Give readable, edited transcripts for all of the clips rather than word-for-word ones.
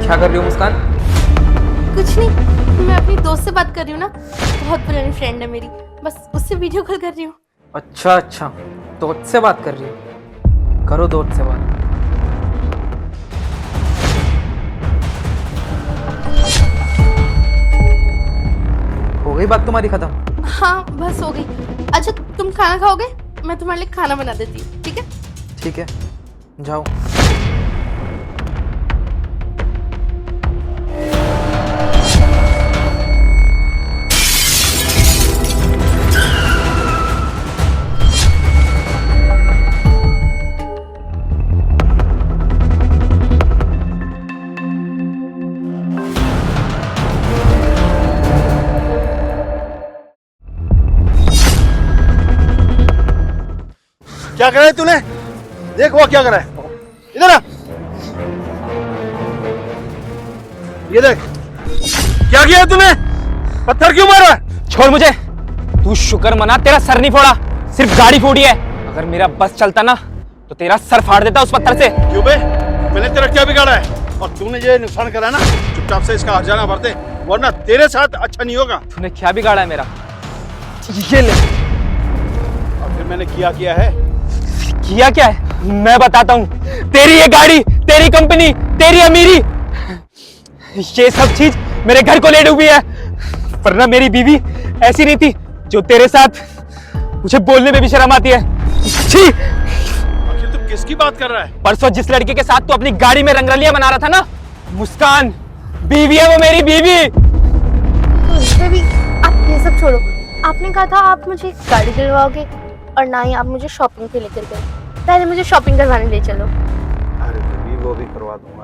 क्या कर रही हो मुस्कान? कुछ नहीं, मैं अपनी दोस्त से बात कर रही हूँ ना, बहुत पुरानी फ्रेंड है मेरी, बस उससे वीडियो कॉल कर रही हूँ। अच्छा अच्छा, दोस्त से बात कर रही हो? करो दोस्त से बात। हो गई बात तुम्हारी खत्म? हाँ बस हो गई। अच्छा तुम खाना खाओगे? मैं तुम्हारे लिए खाना बना देती हूँ, ठीक है? ठीक है, जाओ। क्या करा है तूने? देख वो क्या करा है, इधर आ। ये देख क्या किया है तूने? पत्थर क्यों मारा? छोड़ मुझे। तू शुक्र मना तेरा सर नहीं फोड़ा, सिर्फ गाड़ी फोड़ी है। अगर मेरा बस चलता ना तो तेरा सर फाड़ देता उस पत्थर से। क्यों बे, मैंने तेरा क्या बिगाड़ा है? और तूने ये नुकसान करा ना, चुपचाप से इसका हर्जाना भर दे, वरना तेरे साथ अच्छा नहीं होगा। तूने क्या बिगाड़ा है मेरा? ये ले। और फिर मैंने किया है। किया क्या है मैं बताता हूँ। तेरी ये गाड़ी, तेरी कंपनी, तेरी अमीरी, ये सब चीज मेरे घर को ले डूबी है। वरना मेरी बीवी ऐसी नहीं थी जो तेरे साथ। मुझे बोलने में भी शर्म आती है। छी! आखिर तू किसकी बात कर रहा है? परसों जिस लड़के के साथ तू अपनी गाड़ी में रंगरलियां बना रहा था ना, मुस्कान बीवी है वो, मेरी बीवी। बेबी आप ये सब छोड़ो, आपने कहा था आप मुझे गाड़ी दिलवाओगे और ना ही आप मुझे शॉपिंग पे लेकर गए। पहले मुझे शॉपिंग करवाने ले चलो। अरे बेबी वो भी करवा दूंगा,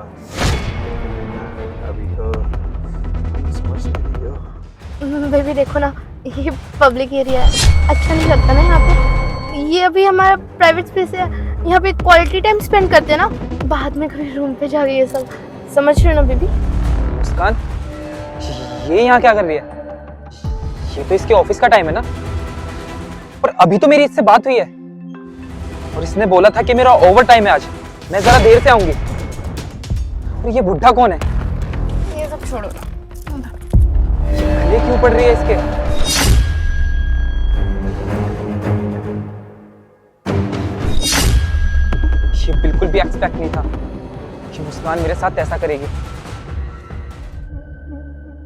अभी तो समझ नहीं रही हो। बेबी देखो ना, ये पब्लिक एरिया है, अच्छा नहीं लगता ना यहाँ पे। ये अभी हमारा प्राइवेट स्पेस है, यहाँ पे क्वालिटी टाइम स्पेंड करते हैं ना, बाद में कभी रूम पे जाके ये सब। समझ रहे हो ना बेबी? मुस्कान ये यहाँ क्या कर रही है? ये तो इसके ऑफिस का टाइम है ना। पर अभी तो मेरी इससे बात हुई है और इसने बोला था कि मेरा ओवर टाइम है आज, मैं जरा देर से आऊंगी। और ये बुढ़ा कौन है? ये सब छोड़ो। ये क्यों पड़ रही है इसके? ये बिल्कुल भी एक्सपेक्ट नहीं था कि मुस्कान मेरे साथ ऐसा करेगी।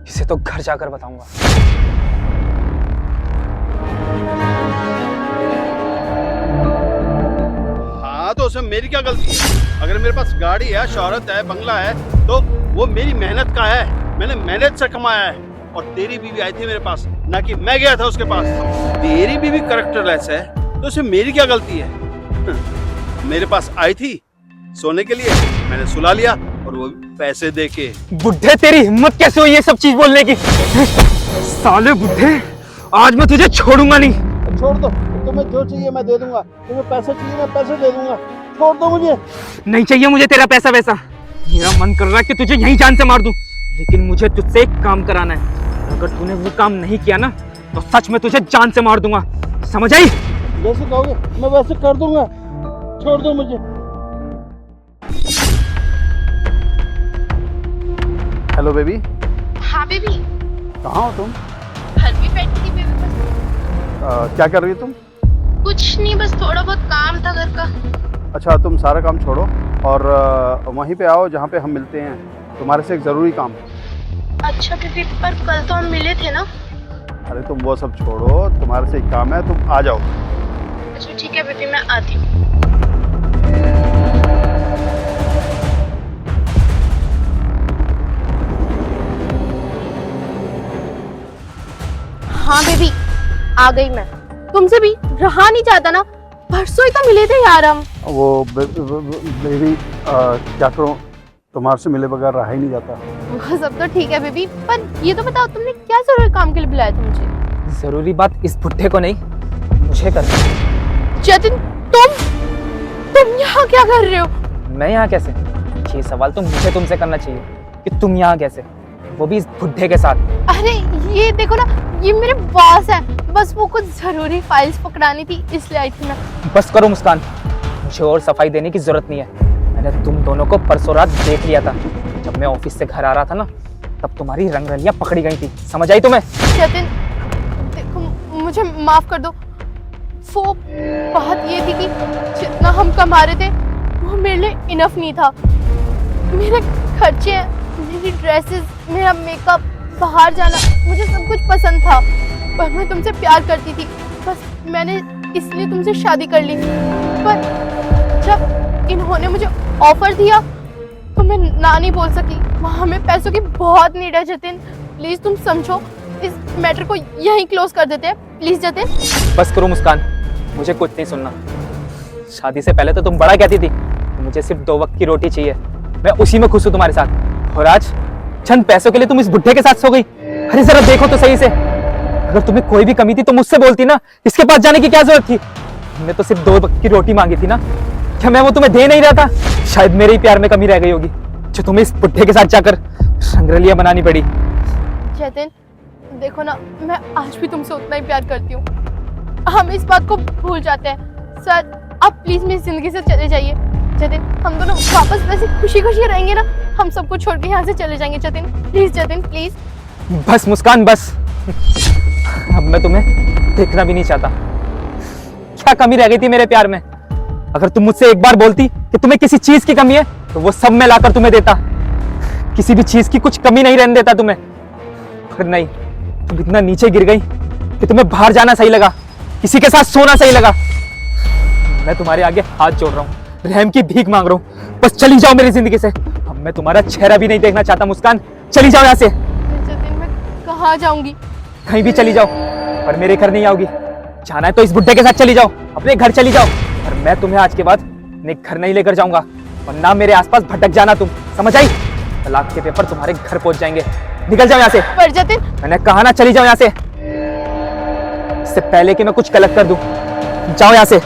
इसे तो घर जाकर बताऊंगा। हाँ तो उसमें मेरी क्या गलती है? अगर मेरे पास गाड़ी है, शोहरत है, बंगला है, तो वो मेरी मेहनत का है, मैंने मेहनत से कमाया है। और तेरी बीवी आई थी मेरे पास, ना कि मैं गया था उसके पास। तेरी बीवी कैरेक्टरलेस है तो उसमें मेरी क्या गलती है? मेरे पास आई थी सोने के लिए, मैंने सुला लिया, और वो भी पैसे देके। बुढ़े तेरी हिम्मत कैसे हुई ये सब चीज बोलने की? साले बुढ़े, आज मैं तुझे छोड़ूंगा नहीं। छोड़ दो, तुम्हें जो चाहिए मैं दे दूंगा, तुम्हें पैसे चाहिए मैं पैसे दे दूंगा, छोड़ दो मुझे। नहीं चाहिए मुझे तेरा पैसा वैसा। मेरा मन कर रहा है कि तुझे यहीं जान से मार दूं, लेकिन मुझे तुझसे एक काम कराना है। अगर तूने वो काम नहीं किया ना तो सच में तुझे जान से मार दूंगा, समझ आई? जैसे कहोगे मैं वैसे कर दूंगा, छोड़ दो मुझे। Hello baby. हाँ बेबी। कहाँ हो तुम? घर भी बैठी थी बेबी बस। क्या कर रही हो तुम? कुछ नहीं, बस थोड़ा बहुत काम था घर का। अच्छा तुम सारा काम छोड़ो और वहीं पे आओ जहाँ पे हम मिलते हैं, तुम्हारे से एक ज़रूरी काम। अच्छा बेबी, पर कल तो हम मिले थे ना। अरे तुम वो सब छोड़ो, तुम्हारे से एक काम है, तुम आ जाओ। अच्छा ठीक है बेबी, मैं आती हूँ। हाँ बेबी आ गई मैं। तुमसे भी रहा नहीं जाता ना, परसों ही तो मिले थे यार हम। वो बेबी क्या करूँ, तुम्हारे से मिले बगैर रहा ही नहीं जाता। वो सब तो ठीक है बेबी, पर ये तो बताओ तुमने क्या जरूरी काम के लिए बुलाया था मुझे? जरूरी बात इस बुढ़े को नहीं, मुझे करनी। जतिन तुम यहाँ क्या कर रहे हो? मैं यहाँ कैसे? ये सवाल तो मुझे तुमसे करना चाहिए कि तुम यहाँ कैसे, वो भी इस बुढ़े के साथ। अरे ये देखो ना, ये मेरे बॉस है, बस वो कुछ जरूरी फाइल्स पकड़ानी थी इसलिए आई थी मैं। बस करो मुस्कान, मुझे और सफाई देने की जरूरत नहीं है। मैंने तुम दोनों को परसों रात देख लिया था, जब मैं ऑफिस से घर आ रहा था ना, तब तुम्हारी रंगरलियां पकड़ी गई थी, समझ आई तुम्हें? जतिन देखो, मुझे माफ कर दो। वो बात ये थी कि जितना हम कमा रहे थे वो मेरे लिए इनफ नहीं था। मेरे खर्चे, मेरी ड्रेसेस, मेरा मेकअप, बाहर जाना, मुझे सब कुछ पसंद था। पर मैं तुमसे प्यार करती थी, बस मैंने इसलिए तुमसे शादी कर ली। पर जब इन्होंने मुझे ऑफर दिया तो मैं ना नहीं बोल सकी। वहाँ हमें पैसों की बहुत नीड है जतिन, प्लीज तुम समझो। इस मैटर को यहीं क्लोज कर देते हैं, प्लीज जतिन। बस करो मुस्कान, मुझे कुछ नहीं सुनना। शादी से पहले तो तुम बड़ा कहती थी मुझे सिर्फ 2 वक्त की रोटी चाहिए, मैं उसी में खुश हूँ तुम्हारे साथ। और आज चंद पैसों के लिए तुम इस बुढ़े के साथ सो गई। अरे जरा देखो तो सही से, अगर तुम्हें कोई भी कमी थी तो मुझसे बोलती ना, इसके पास जाने की क्या जरूरत थी? हमने तो सिर्फ 2 वक्त की रोटी मांगी थी ना, क्या मैं वो तुम्हें दे नहीं रहा था? शायद मेरे ही प्यार में कमी रह गई होगी जो तुम्हें इस बुढ़े के साथ जाकर रंगरलियां बनानी पड़ी। जतिन देखो ना, मैं आज भी तुमसे उतना ही प्यार करती हूँ। हम इस बात को भूल जाते हैं। सर आप प्लीज मेरी जिंदगी से चले जाइए। जतिन हम दोनों वापस वैसे खुशी खुशी रहेंगे ना, हम सबको छोड़ के यहाँ से चले जाएंगे। Jatin please, Jatin please. बस मुस्कान बस, अब मैं तुम्हें देखना भी नहीं चाहता। क्या कमी रह गई थी मेरे प्यार में? अगर तुम मुझसे एक बार बोलती कि तुम्हें किसी चीज की कमी है तो वो सब मैं लाकर तुम्हें देता, किसी भी चीज की कुछ कमी नहीं रहने देता तुम्हें। पर नहीं, तुम इतना नीचे गिर गई कि तुम्हें बाहर जाना सही लगा, किसी के साथ सोना सही लगा। मैं तुम्हारे आगे हाथ जोड़ रहा हूँ, रहम की भीख मांग रहा हूँ, बस चली जाओ मेरी जिंदगी से। अब मैं तुम्हारा चेहरा भी नहीं देखना चाहता मुस्कान, चली जाओ यहाँ से। जतिन मैं कहाँ जाऊंगी? कहीं भी चली जाओ, पर मेरे घर नहीं आओगी। जाना है तो इस बुड्ढे के साथ चली जाओ, अपने घर चली जाओ। और मैं तुम्हें आज के बाद अपने घर नहीं लेकर जाऊंगा, वरना मेरे आसपास भटक जाना तुम, समझ आई? तलाक के पेपर तुम्हारे घर पहुंच जाएंगे। निकल जाओ यहाँ से। पर जतिन मैंने कहा ना, चली जाओ यहाँ से, इससे पहले कि मैं कुछ गलत कर दूं। जाओ यहाँ से।